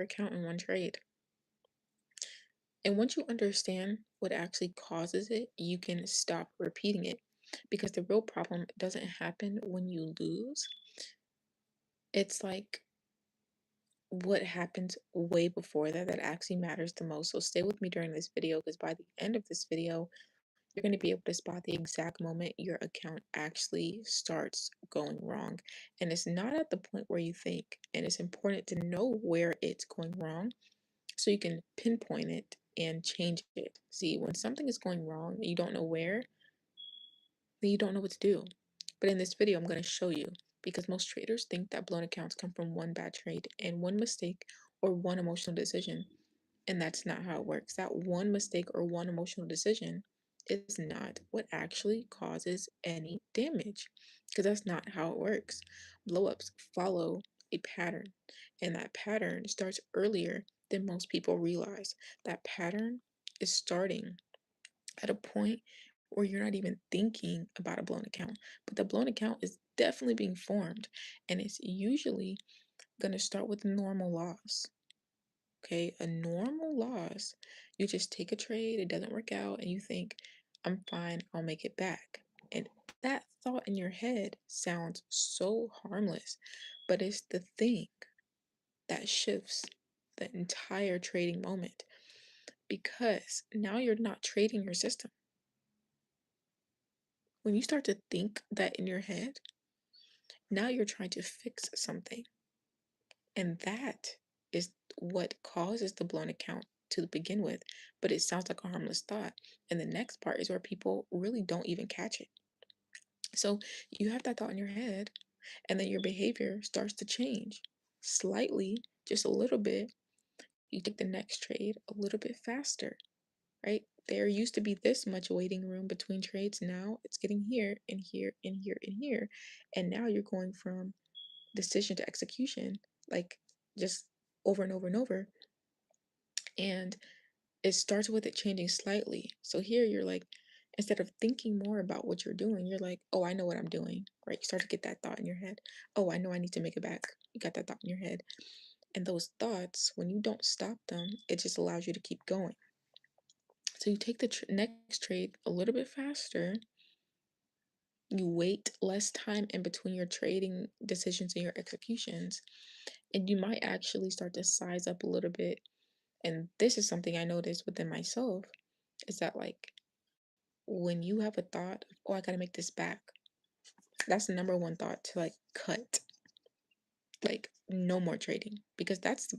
account in one trade. And once you understand what actually causes it, you can stop repeating it because the real problem doesn't happen when you lose. It's like what happens way before that that actually matters the most. So stay with me during this video because by the end of this video, you're going to be able to spot the exact moment your account actually starts going wrong. And it's not at the point where you think. And it's important to know where it's going wrong so you can pinpoint it and change it. See, when something is going wrong and you don't know where, then you don't know what to do. But in this video, I'm going to show you because most traders think that blown accounts come from one bad trade and one mistake or one emotional decision. And that's not how it works. That one mistake or one emotional decision is not what actually causes any damage because that's not how it works. Blowups follow a pattern, and that pattern starts earlier than most people realize. That pattern is starting at a point where you're not even thinking about a blown account, but the blown account is definitely being formed, and it's usually going to start with normal loss. Okay, a normal loss, you just take a trade, it doesn't work out, and you think, I'm fine, I'll make it back. And that thought in your head sounds so harmless, but it's the thing that shifts the entire trading moment because now you're not trading your system. When you start to think that in your head, now you're trying to fix something. And that is what causes the blown account to begin with. But it sounds like a harmless thought. And the next part is where people really don't even catch it. So you have that thought in your head, and then your behavior starts to change slightly, just a little bit. You take the next trade a little bit faster, right? There used to be this much waiting room between trades. Now it's getting here and here and here and here. And now you're going from decision to execution, like just over and over and over. And it starts with it changing slightly. So here you're like, instead of thinking more about what you're doing, you're like, oh, I know what I'm doing, right? You start to get that thought in your head. Oh, I know I need to make it back. You got that thought in your head. And those thoughts, when you don't stop them, it just allows you to keep going. So you take the next trade a little bit faster. You wait less time in between your trading decisions and your executions. And you might actually start to size up a little bit. And this is something I noticed within myself is that, like, when you have a thought, oh, I gotta make this back, that's the number one thought to like cut, like no more trading because that's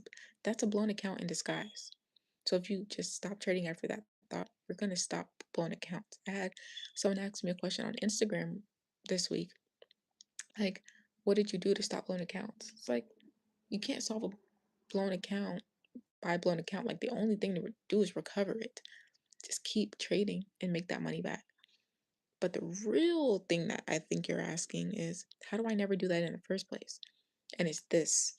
a blown account in disguise. So if you just stop trading after that thought, you're gonna stop blown accounts. I had someone ask me a question on Instagram this week, like, what did you do to stop blown accounts? It's like you can't solve a blown account by a blown account. Like the only thing to do is recover it. Just keep trading and make that money back. But the real thing that I think you're asking is, how do I never do that in the first place? And it's this.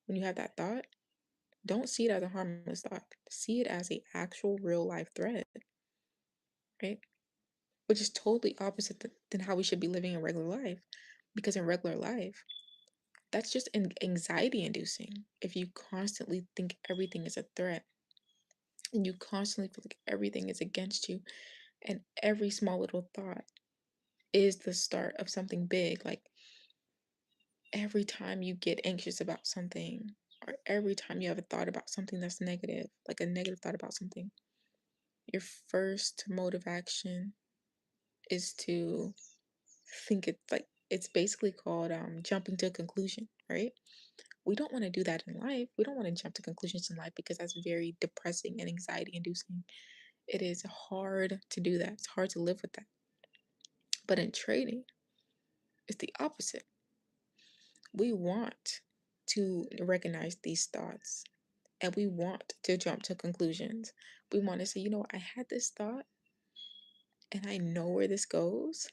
When you have that thought, don't see it as a harmless thought. See it as a actual real life threat, right? Which is totally opposite than how we should be living in regular life. Because in regular life, that's just anxiety inducing. If you constantly think everything is a threat and you constantly feel like everything is against you and every small little thought is the start of something big, like every time you get anxious about something, or every time you have a thought about something that's negative, like a negative thought about something, your first mode of action is to think it's like it's basically called jumping to a conclusion, right? We don't want to do that in life. We don't want to jump to conclusions in life because that's very depressing and anxiety inducing. It is hard to do that. It's hard to live with that. But in trading, it's the opposite. We want to recognize these thoughts and we want to jump to conclusions. We want to say, you know, I had this thought and I know where this goes,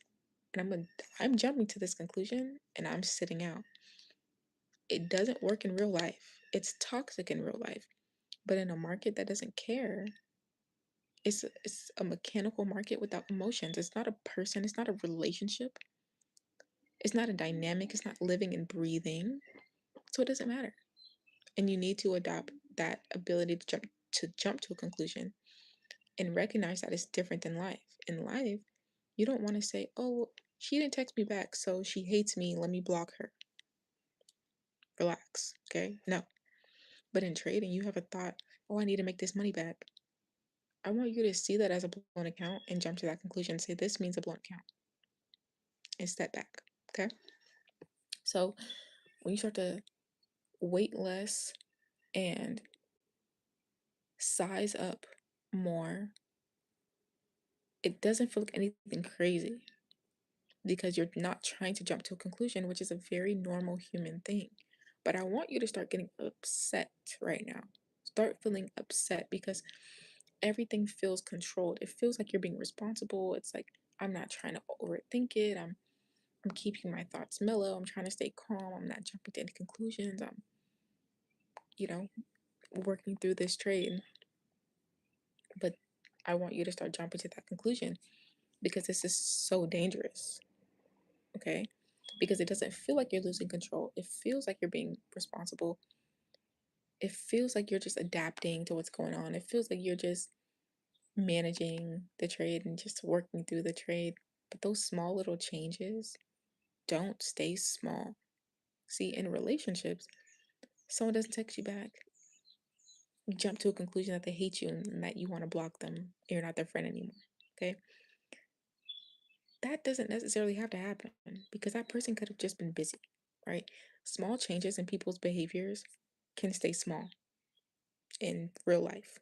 and I'm jumping to this conclusion and I'm sitting out. It doesn't work in real life. It's toxic in real life. But in a market that doesn't care, it's a mechanical market without emotions. It's not a person, it's not a relationship. It's not a dynamic, it's not living and breathing. So it doesn't matter. And you need to adopt that ability to jump to a conclusion and recognize that it's different than life. In life, you don't want to say, "Oh, she didn't text me back, so she hates me. Let me block her." Relax, okay? No. But in trading, you have a thought, "Oh, I need to make this money back." I want you to see that as a blown account and jump to that conclusion. Say, "This means a blown account," and step back, okay? So when you start to wait less and size up more, it doesn't feel like anything crazy because you're not trying to jump to a conclusion, which is a very normal human thing. But I want you to start getting upset right now. Start feeling upset because everything feels controlled. It feels like you're being responsible. It's like I'm not trying to overthink it. I'm keeping my thoughts mellow. I'm trying to stay calm. I'm not jumping to any conclusions. I'm, you know, working through this trade. But I want you to start jumping to that conclusion because this is so dangerous. Okay? Because it doesn't feel like you're losing control. It feels like you're being responsible. It feels like you're just adapting to what's going on. It feels like you're just managing the trade and just working through the trade. But those small little changes don't stay small. See, in relationships, someone doesn't text you back. You jump to a conclusion that they hate you and that you want to block them. And you're not their friend anymore. Okay? That doesn't necessarily have to happen because that person could have just been busy, right? Small changes in people's behaviors can stay small in real life.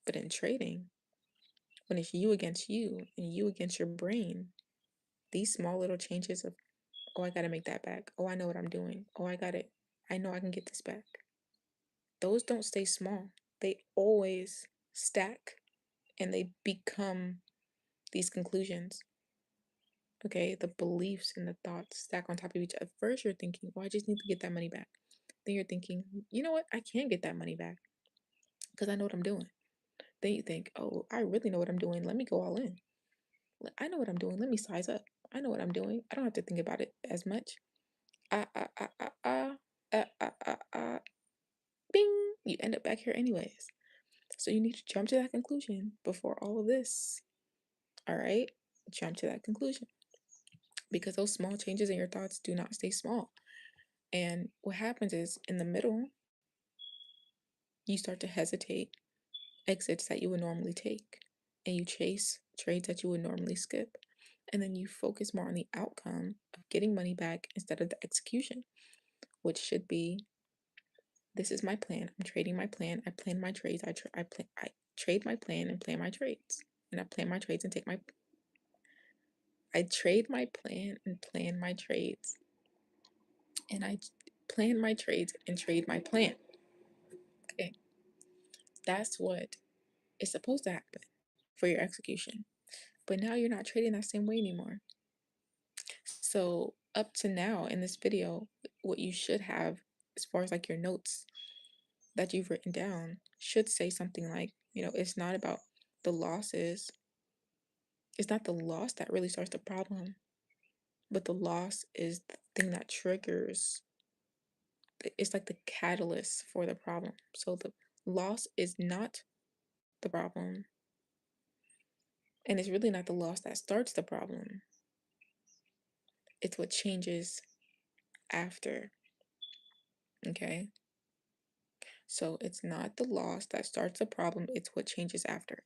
But in trading, when it's you against you and you against your brain, these small little changes of, "Oh, I got to make that back. Oh, I know what I'm doing. Oh, I got it. I know I can get this back." Those don't stay small. They always stack and they become these conclusions. Okay, the beliefs and the thoughts stack on top of each other. First, you're thinking, "Oh, I just need to get that money back." Then you're thinking, "You know what? I can get that money back because I know what I'm doing." Then you think, "Oh, I really know what I'm doing. Let me go all in. I know what I'm doing. Let me size up. I know what I'm doing. I don't have to think about it as much." Ah, ah, ah, ah, ah, ah, ah, ah, ah. Bing! You end up back here anyways. So you need to jump to that conclusion before all of this. All right? Jump to that conclusion because those small changes in your thoughts do not stay small. And what happens is in the middle, you start to hesitate exits that you would normally take, and you chase trades that you would normally skip. And then you focus more on the outcome of getting money back instead of the execution, which should be, "This is my plan. I'm trading my plan. I plan my trades. I trade my plan and plan my trades. And I plan my trades and I trade my plan and plan my trades. And I plan my trades and trade my plan." Okay. That's what is supposed to happen for your execution. But now you're not trading that same way anymore. So up to now in this video, what you should have as far as like your notes that you've written down should say something like, it's not about the losses. It's not the loss that really starts the problem, but the loss is the thing that triggers. It's like the catalyst for the problem. So the loss is not the problem, and it's really not the loss that starts the problem. It's what changes after. Okay. So it's not the loss that starts the problem, it's what changes after.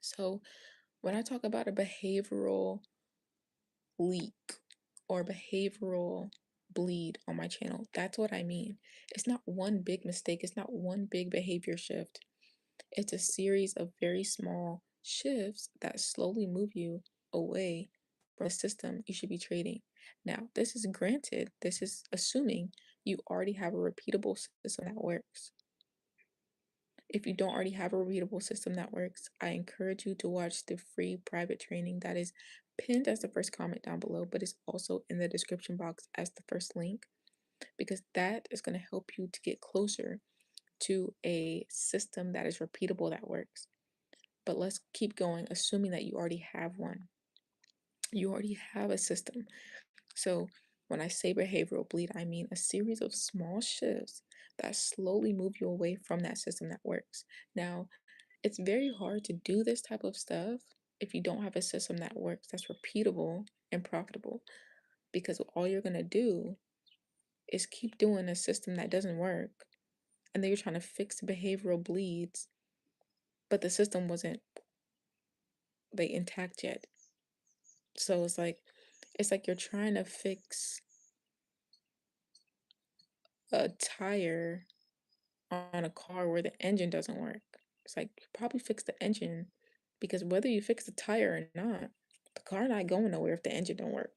So when I talk about a behavioral leak or behavioral bleed on my channel, that's what I mean. It's not one big mistake, it's not one big behavior shift. It's a series of very small shifts that slowly move you away from the system you should be trading. Now, this is assuming you already have a repeatable system that works. If you don't already have a repeatable system that works, I encourage you to watch the free private training that is pinned as the first comment down below, but it's also in the description box as the first link, because that is going to help you to get closer to a system that is repeatable that works. But let's keep going, assuming that you already have one. You already have a system. So when I say behavioral bleed, I mean a series of small shifts that slowly move you away from that system that works. Now, it's very hard to do this type of stuff if you don't have a system that works, that's repeatable and profitable, because all you're going to do is keep doing a system that doesn't work, and then you're trying to fix the behavioral bleeds, but the system wasn't like intact yet. So it's like you're trying to fix a tire on a car where the engine doesn't work. It's like you probably fix the engine, because whether you fix the tire or not, the car not going nowhere if the engine don't work.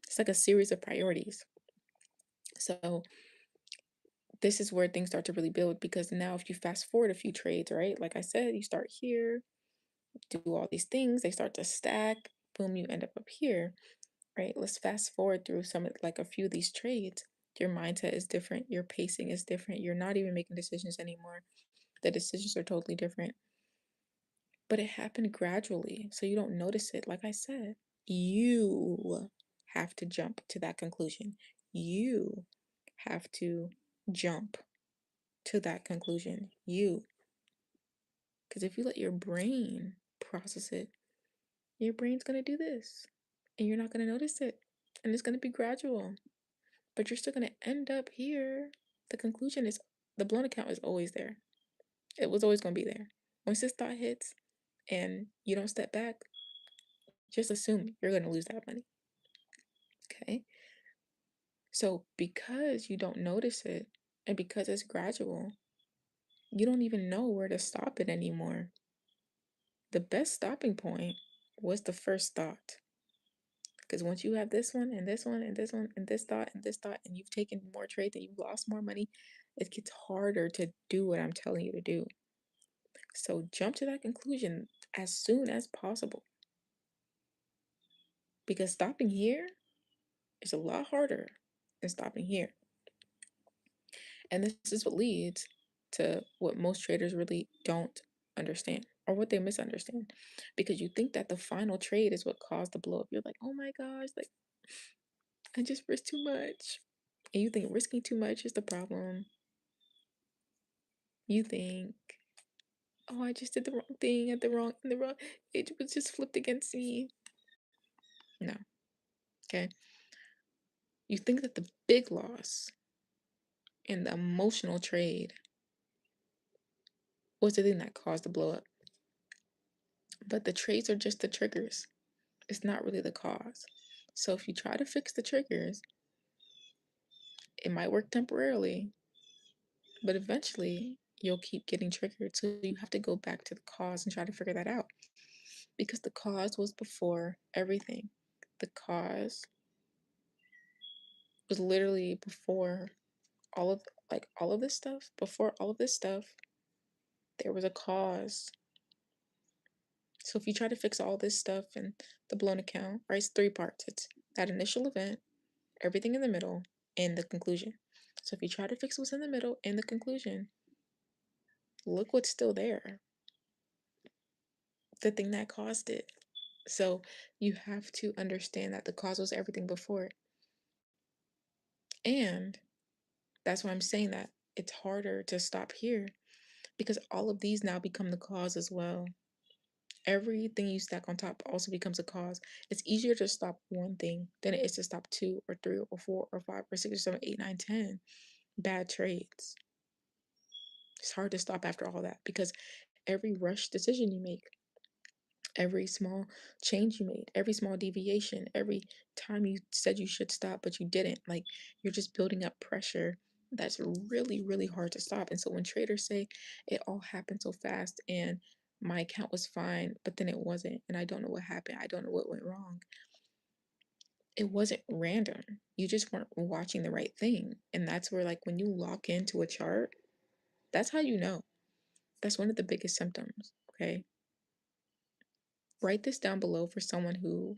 It's like a series of priorities. So this is where things start to really build, because now if you fast forward a few trades, right? Like I said, you start here, do all these things, they start to stack, boom, you end up here, right? Let's fast forward through like a few of these trades. Your mindset is different, your pacing is different, you're not even making decisions anymore. The decisions are totally different. But it happened gradually, so you don't notice it. Like I said, you have to jump to that conclusion. You have to jump to that conclusion. Because if you let your brain process it, your brain's going to do this and you're not going to notice it. And it's going to be gradual, but you're still going to end up here. The conclusion is the blown account is always there. It was always going to be there. Once this thought hits and you don't step back, just assume you're going to lose that money. Okay. So because you don't notice it and because it's gradual, you don't even know where to stop it anymore. The best stopping point was the first thought. Because once you have this one and this one and this one and this thought, and you've taken more trades and you've lost more money, it gets harder to do what I'm telling you to do. So jump to that conclusion as soon as possible. Because stopping here is a lot harder than stopping here. And this is what leads to what most traders really don't understand, or what they misunderstand. Because you think that the final trade is what caused the blow up. You're like, oh my gosh, like I just risked too much. And you think risking too much is the problem. You think, oh, I just did the wrong thing at the wrong, it was just flipped against me. No. Okay. You think that the big loss in the emotional trade was the thing that caused the blow up. But the trades are just the triggers. It's not really the cause. So if you try to fix the triggers, it might work temporarily, but eventually you'll keep getting triggered. So you have to go back to the cause and try to figure that out, because the cause was before everything. The cause was literally before all of all of this stuff. Before all of this stuff, there was a cause. So if you try to fix all this stuff in the blown account, right, it's three parts. It's that initial event, everything in the middle, and the conclusion. So if you try to fix what's in the middle and the conclusion, look what's still there. The thing that caused it. So you have to understand that the cause was everything before it. And that's why I'm saying that it's harder to stop here, because all of these now become the cause as well. Everything you stack on top also becomes a cause. It's easier to stop one thing than it is to stop two or three or four or five or six or seven, 8, 9, 10 bad trades. It's hard to stop after all that, because every rush decision you make, every small change you made, every small deviation, every time you said you should stop but you didn't, like you're just building up pressure that's really, really hard to stop. And so when traders say it all happened so fast and my account was fine, but then it wasn't, and I don't know what happened, I don't know what went wrong. It wasn't random. You just weren't watching the right thing. And that's where, like, when you lock into a chart, that's how you know. That's one of the biggest symptoms. Okay. Write this down below for someone who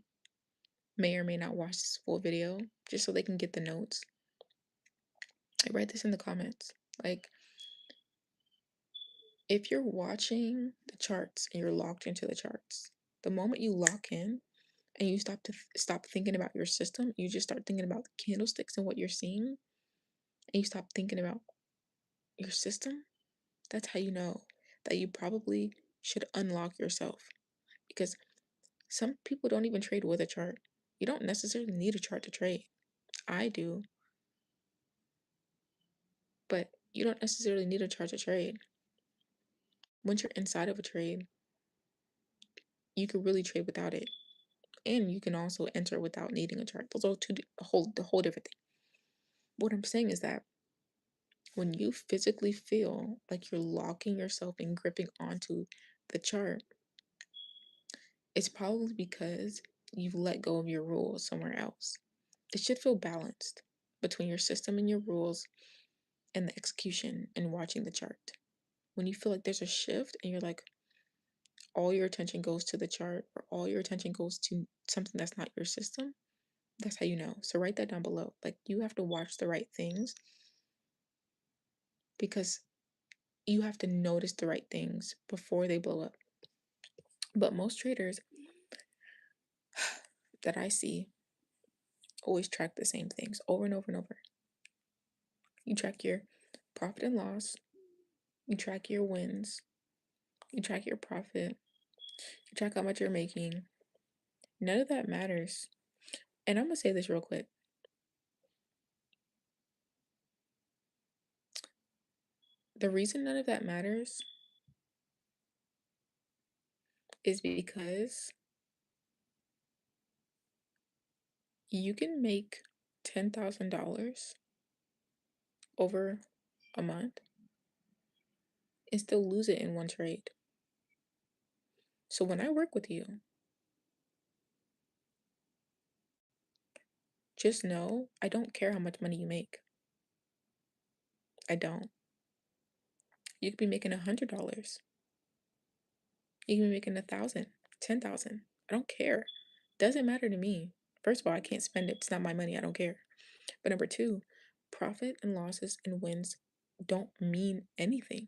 may or may not watch this full video, just so they can get the notes. I write this in the comments. Like, if you're watching the charts and you're locked into the charts, the moment you lock in and you stop thinking about your system, you just start thinking about the candlesticks and what you're seeing, and you stop thinking about your system, that's how you know that you probably should unlock yourself. Because some people don't even trade with a chart. You don't necessarily need a chart to trade. I do, but you don't necessarily need a chart to trade. Once you're inside of a trade, you can really trade without it. And you can also enter without needing a chart. Those are the whole different thing. What I'm saying is that when you physically feel like you're locking yourself and gripping onto the chart, it's probably because you've let go of your rules somewhere else. It should feel balanced between your system and your rules and the execution and watching the chart. When you feel like there's a shift and you're like, all your attention goes to the chart or all your attention goes to something that's not your system, that's how you know. So write that down below. Like, you have to watch the right things because you have to notice the right things before they blow up. But most traders that I see always track the same things over and over and over. You track your profit and loss, you track your wins, you track your profit, you track how much you're making. None of that matters. And I'm gonna say this real quick. The reason none of that matters is because you can make $10,000 over a month and still lose it in one trade. So when I work with you, just know I don't care how much money you make. I don't. You could be making $100. You can be making 1,000, 10,000. I don't care. Doesn't matter to me. First of all, I can't spend it. It's not my money. I don't care. But number two, profit and losses and wins don't mean anything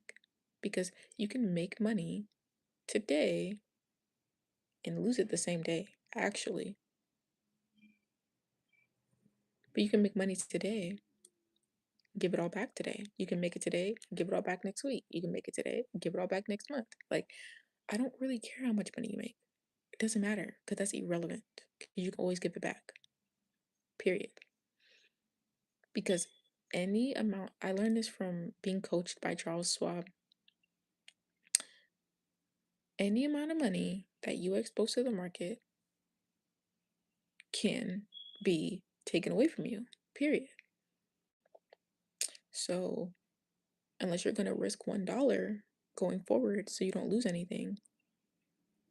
because you can make money today and lose it the same day, actually. But you can make money today, give it all back today. You can make it today, give it all back next week. You can make it today, give it all back next month. Like, I don't really care how much money you make. It doesn't matter because that's irrelevant. You can always give it back, period. Because any amount, I learned this from being coached by Charles Schwab. Any amount of money that you expose to the market can be taken away from you, period. So, unless you're going to risk $1 going forward so you don't lose anything,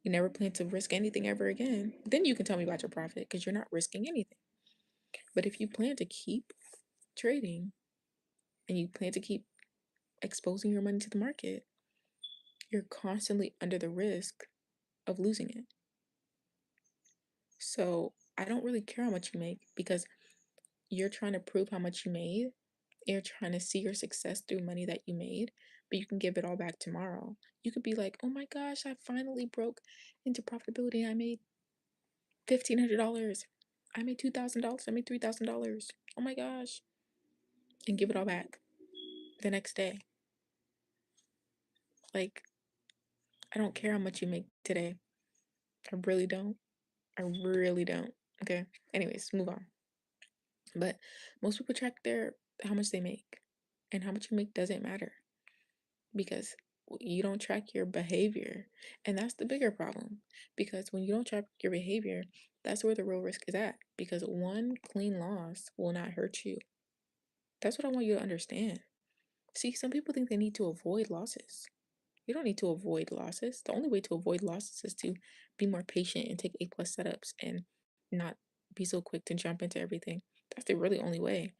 you never plan to risk anything ever again, then you can tell me about your profit because you're not risking anything. But if you plan to keep trading and you plan to keep exposing your money to the market, you're constantly under the risk of losing it. So I don't really care how much you make because you're trying to prove how much you made. You're trying to see your success through money that you made, but you can give it all back tomorrow. You could be like, oh my gosh, I finally broke into profitability. I made $1,500. I made $2,000. I made $3,000. Oh my gosh. And give it all back the next day. Like, I don't care how much you make today. I really don't. I really don't. Okay. Anyways, move on. But most people track their how much they make. And how much you make doesn't matter because you don't track your behavior. And that's the bigger problem. Because when you don't track your behavior, that's where the real risk is at. Because one clean loss will not hurt you. That's what I want you to understand. See, some people think they need to avoid losses. You don't need to avoid losses. The only way to avoid losses is to be more patient and take A+ setups and not be so quick to jump into everything. That's the really only way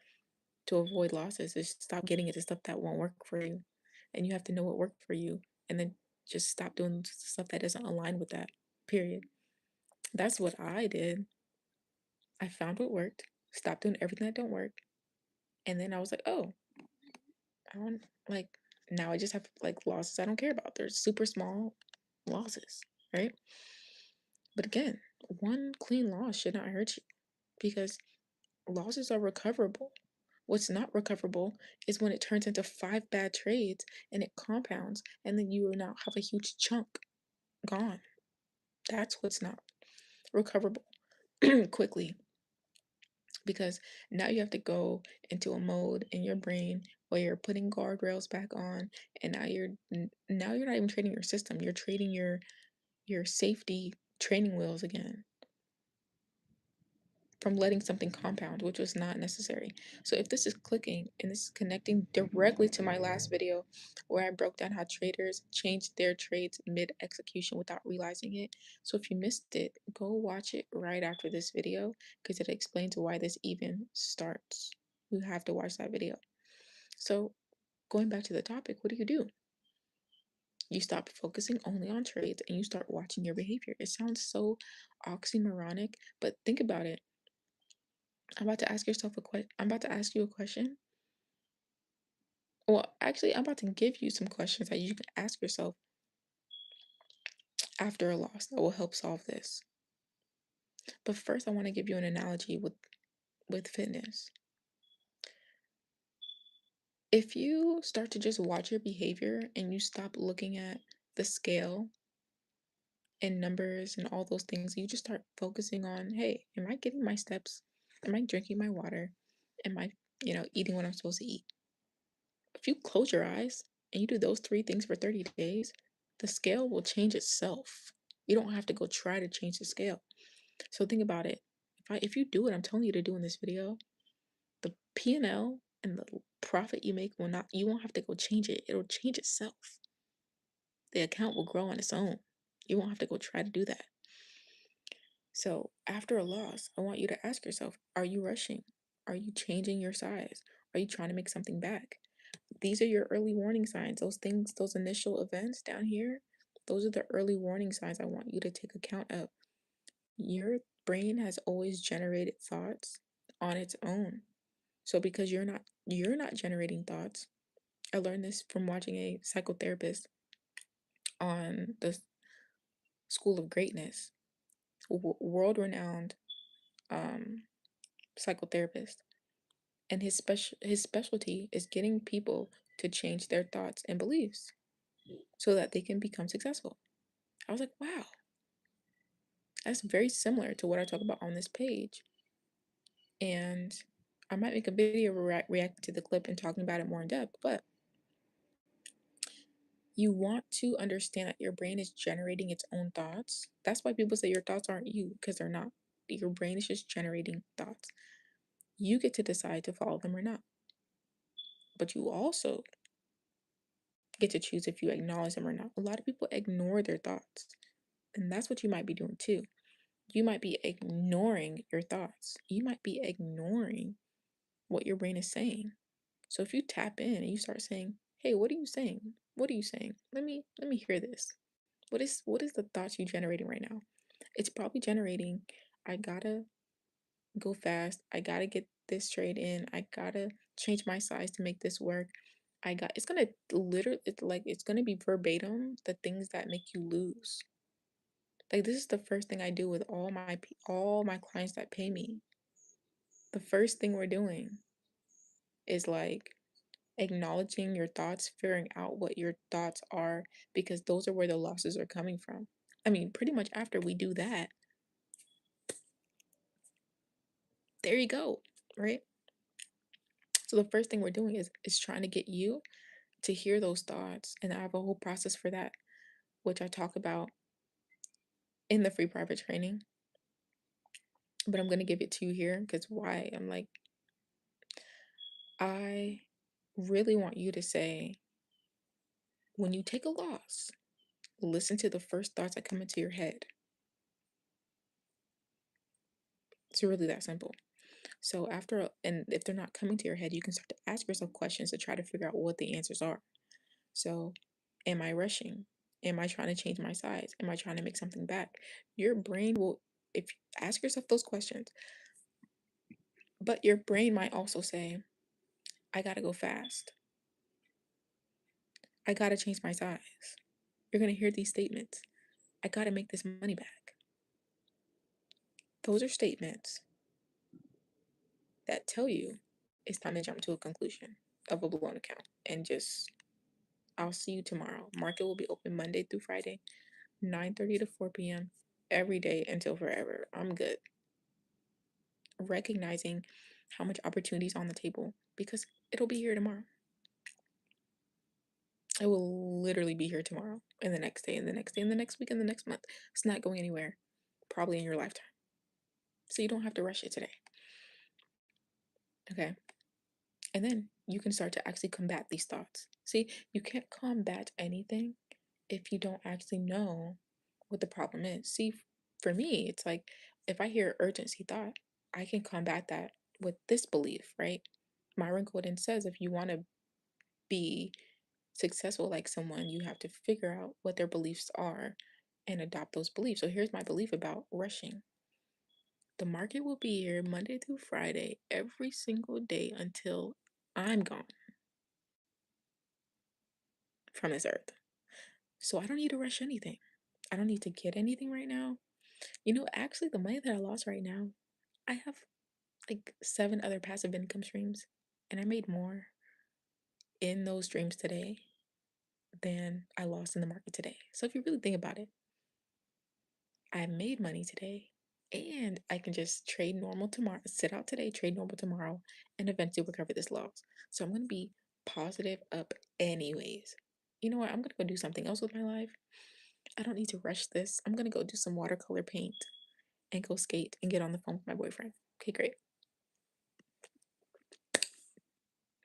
to avoid losses is stop getting into stuff that won't work for you. And you have to know what worked for you and then just stop doing stuff that doesn't align with that. Period. That's what I did. I found what worked, stopped doing everything that don't work, and then I was like, oh, I don't like now I just have like losses I don't care about. They're super small losses, right? But again, one clean loss should not hurt you because losses are recoverable. What's not recoverable is when it turns into 5 bad trades and it compounds, and then you will now have a huge chunk gone. That's what's not recoverable quickly, because now you have to go into a mode in your brain where you're putting guardrails back on, and now you're not even trading your system, you're trading your safety training wheels again, from letting something compound, which was not necessary. So if this is clicking and this is connecting directly to my last video where I broke down how traders change their trades mid execution without realizing it. So if you missed it, go watch it right after this video, because it explains why this even starts. You have to watch that video. So going back to the topic, what do? You stop focusing only on trades and you start watching your behavior. It sounds so oxymoronic, but think about it. I'm about to ask you a question. Well, actually, I'm about to give you some questions that you can ask yourself after a loss that will help solve this. But first, I want to give you an analogy with fitness. If you start to just watch your behavior and you stop looking at the scale and numbers and all those things, you just start focusing on, hey, am I getting my steps? Am I drinking my water? Am I, eating what I'm supposed to eat? If you close your eyes and you do those 3 things for 30 days, the scale will change itself. You don't have to go try to change the scale. So think about it. If you do what I'm telling you to do in this video, the P&L and the profit you make you won't have to go change it. It'll change itself. The account will grow on its own. You won't have to go try to do that. So after a loss, I want you to ask yourself, are you rushing? Are you changing your size? Are you trying to make something back? These are your early warning signs. Those things, those initial events down here, those are the early warning signs I want you to take account of. Your brain has always generated thoughts on its own. So because you're not generating thoughts. I learned this from watching a psychotherapist on the School of Greatness, world-renowned um, psychotherapist, and his specialty is getting people to change their thoughts and beliefs so that they can become successful. I was like, wow, that's very similar to what I talk about on this page. And I might make a video reacting to the clip and talking about it more in depth, but you want to understand that your brain is generating its own thoughts. That's why people say your thoughts aren't you, because they're not. Your brain is just generating thoughts. You get to decide to follow them or not. But you also get to choose if you acknowledge them or not. A lot of people ignore their thoughts, and that's what you might be doing too. You might be ignoring your thoughts. You might be ignoring what your brain is saying. So if you tap in and you start saying, "Hey, what are you saying? What are you saying? Let me hear this. What is the thoughts you generating right now?" It's probably generating, "I gotta go fast. I gotta get this trade in. I gotta change my size to make this work. It's gonna literally, it's gonna be verbatim the things that make you lose. Like, this is the first thing I do with all my clients that pay me. The first thing we're doing is like acknowledging your thoughts, figuring out what your thoughts are, because those are where the losses are coming from. I mean, pretty much after we do that, there you go, right? So the first thing we're doing is trying to get you to hear those thoughts, and I have a whole process for that, which I talk about in the free private training. But I'm gonna give it to you here because why? I'm like, I really want you to say, when you take a loss, listen to the first thoughts that come into your head. It's really that simple. So and if they're not coming to your head, you can start to ask yourself questions to try to figure out what the answers are. So, am I rushing? Am I trying to change my size? Am I trying to make something back? Your brain will, if you ask yourself those questions, but your brain might also say, I gotta go fast. I gotta change my size. You're gonna hear these statements. I gotta make this money back. Those are statements that tell you It's time to jump to a conclusion of a blown account and just I'll see you tomorrow. Market will be open Monday through Friday, 9:30 to 4 p.m. every day until forever. I'm good. Recognizing how much opportunity is on the table because it'll be here tomorrow. It will literally be here tomorrow and the next day and the next day and the next week and the next month. It's not going anywhere, probably in your lifetime. So you don't have to rush it today. Okay. And then you can start to actually combat these thoughts. See, you can't combat anything if you don't actually know what the problem is. See, for me, it's like if I hear urgency thought, I can combat that with this belief, right? Myron Golden says if you want to be successful like someone, you have to figure out what their beliefs are and adopt those beliefs. So here's my belief about rushing. The market will be here Monday through Friday, every single day until I'm gone from this earth. So I don't need to rush anything. I don't need to get anything right now. Actually, the money that I lost right now, I have like 7 other passive income streams, and I made more in those streams today than I lost in the market today. So if you really think about it, I made money today, and I can just trade normal tomorrow, sit out today, trade normal tomorrow, and eventually recover this loss. So I'm going to be positive up anyways. You know what? I'm going to go do something else with my life. I don't need to rush this. I'm going to go do some watercolor paint and go skate and get on the phone with my boyfriend. Okay, great.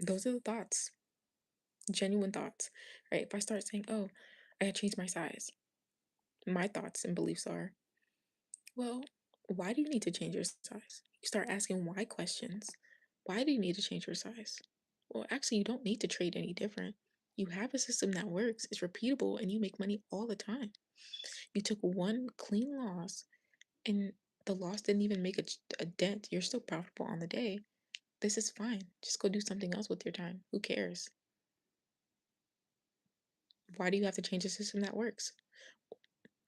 Those are the thoughts, genuine thoughts, right? If I start saying, oh, I gotta change my size, my thoughts and beliefs are, well, why do you need to change your size? You start asking why questions. Why do you need to change your size? Well, actually, you don't need to trade any different. You have a system that works, it's repeatable, and you make money all the time. You took one clean loss, and the loss didn't even make a dent. You're still profitable on the day. This is fine. Just go do something else with your time. Who cares? Why do you have to change a system that works?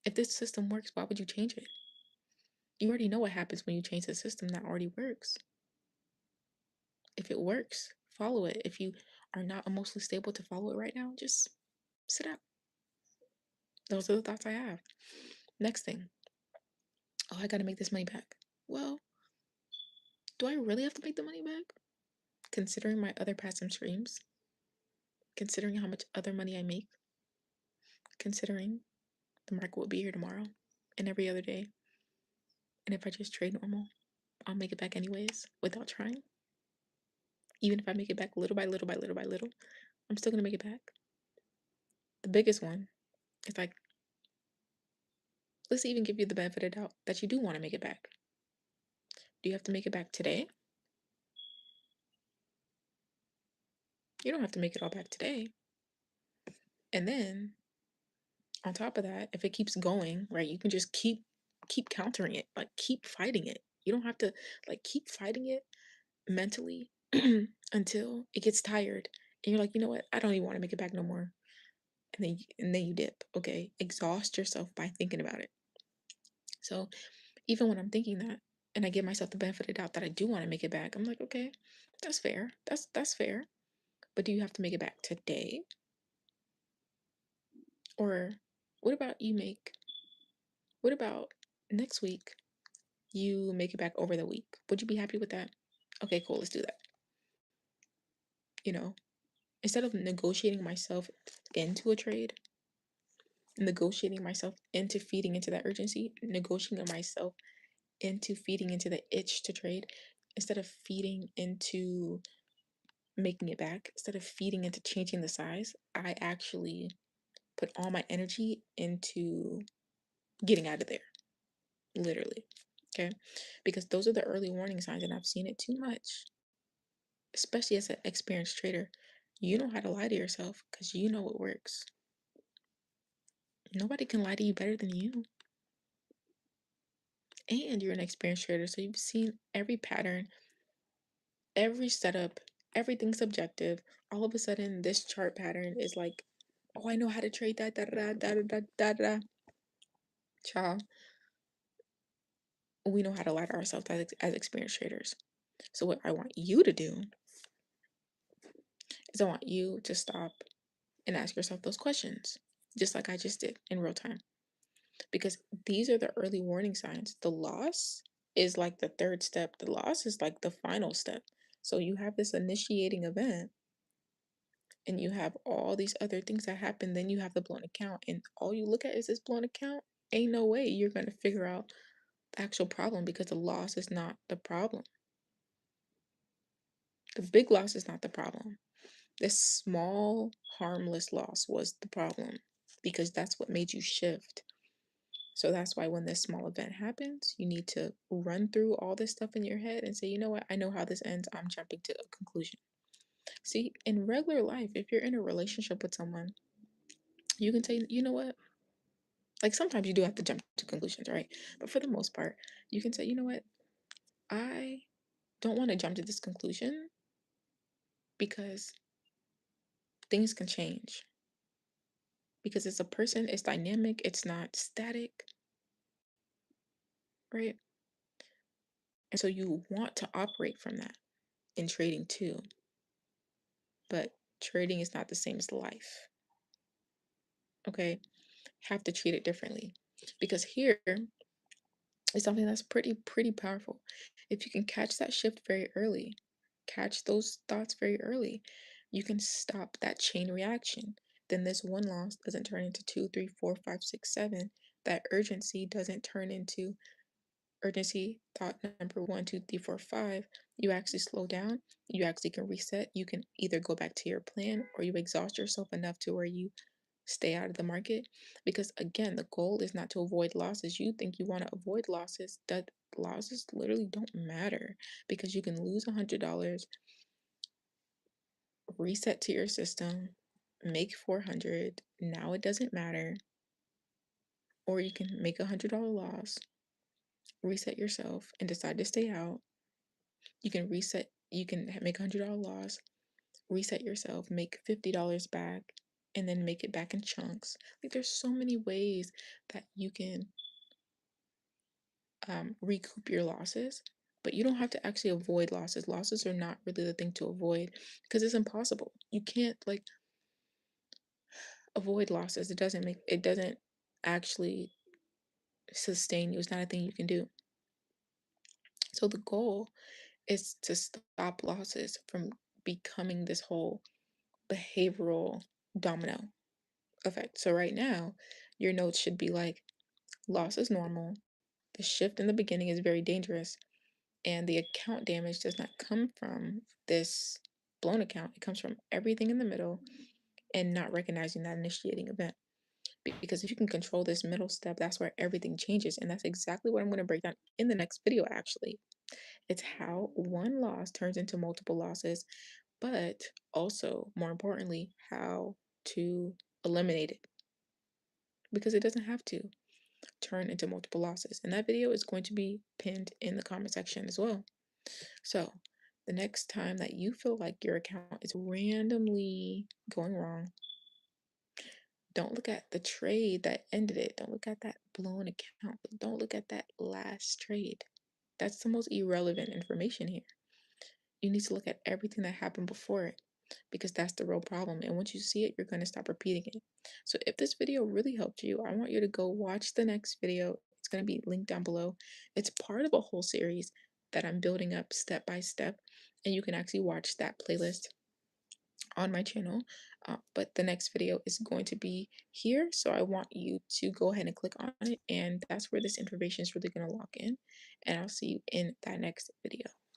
If this system works, why would you change it? You already know what happens when you change a system that already works. If it works, follow it. If you are not emotionally stable to follow it right now, just sit out. Those are the thoughts I have. Next thing, oh, I gotta make this money back. Well, do I really have to make the money back? Considering my other passive streams, considering how much other money I make, considering the market will be here tomorrow and every other day. And if I just trade normal, I'll make it back anyways without trying. Even if I make it back little by little by little by little, I'm still gonna make it back. The biggest one is like, let's even give you the benefit of doubt that you do want to make it back. Do you have to make it back today? You don't have to make it all back today. And then on top of that, if it keeps going, right, you can just keep countering it, like keep fighting it. You don't have to like keep fighting it mentally until it gets tired. And you're like, you know what? I don't even want to make it back no more. And then you dip. Okay. Exhaust yourself by thinking about it. So even when I'm thinking that and I give myself the benefit of the doubt that I do want to make it back, I'm like, okay, that's fair. That's fair. But do you have to make it back today? Or what about next week you make it back over the week? Would you be happy with that? Okay, cool, let's do that. You know, instead of negotiating myself into a trade, negotiating myself into feeding into that urgency, negotiating myself into feeding into the itch to trade, instead of feeding into making it back, instead of feeding into changing the size, I actually put all my energy into getting out of there, literally. Okay. Because those are the early warning signs, and I've seen it too much, especially as an experienced trader. You know how to lie to yourself because you know what works. Nobody can lie to you better than you. And you're an experienced trader, so you've seen every pattern, every setup, everything's subjective. All of a sudden, this chart pattern is like, oh, I know how to trade that, da da da da da da da. Child, we know how to lie to ourselves as experienced traders. So what I want you to do is I want you to stop and ask yourself those questions, just like I just did in real time. Because these are the early warning signs. The loss is like the third step, the loss is like the final step. So you have this initiating event and you have all these other things that happen. Then you have the blown account, and all you look at is this blown account. Ain't no way you're going to figure out the actual problem because the loss is not the problem. The big loss is not the problem. This small, harmless loss was the problem because that's what made you shift. So that's why when this small event happens, you need to run through all this stuff in your head and say, you know what? I know how this ends. I'm jumping to a conclusion. See, in regular life, if you're in a relationship with someone, you can say, you know what? Like sometimes you do have to jump to conclusions, right? But for the most part, you can say, you know what? I don't want to jump to this conclusion because things can change. Because it's a person, it's dynamic, it's not static, right? And so you want to operate from that in trading too. But trading is not the same as life. Okay? Have to treat it differently. Because here is something that's pretty powerful. If you can catch that shift very early, catch those thoughts very early, you can stop that chain reaction. Then this one loss doesn't turn into two, three, four, five, six, seven. That urgency doesn't turn into urgency thought number one, two, three, four, five. You actually slow down. You actually can reset. You can either go back to your plan or you exhaust yourself enough to where you stay out of the market. Because again, the goal is not to avoid losses. You think you want to avoid losses. That losses literally don't matter because you can lose $100, reset to your system, make 400. Now it doesn't matter. Or you can make $100 loss, reset yourself, and decide to stay out. You can reset, you can make $100 loss, reset yourself, make $50 back, and then make it back in chunks. Like there's so many ways that you can recoup your losses, but you don't have to actually avoid losses. Losses are not really the thing to avoid because it's impossible. You can't like avoid losses. It doesn't actually sustain you. It's not a thing you can do. So the goal is to stop losses from becoming this whole behavioral domino effect. So right now, your notes should be like loss is normal. The shift in the beginning is very dangerous. And the account damage does not come from this blown account. It comes from everything in the middle and not recognizing that initiating event. Because if you can control this middle step, that's where everything changes. And that's exactly what I'm going to break down in the next video, actually. It's how one loss turns into multiple losses, but also, more importantly, how to eliminate it. Because it doesn't have to turn into multiple losses. And that video is going to be pinned in the comment section as well. So the next time that you feel like your account is randomly going wrong, don't look at the trade that ended it. Don't look at that blown account. Don't look at that last trade. That's the most irrelevant information here. You need to look at everything that happened before it because that's the real problem. And once you see it, you're going to stop repeating it. So if this video really helped you, I want you to go watch the next video. It's going to be linked down below. It's part of a whole series that I'm building up step by step. And you can actually watch that playlist on my channel. But the next video is going to be here. So I want you to go ahead and click on it. And that's where this information is really going to lock in. And I'll see you in that next video.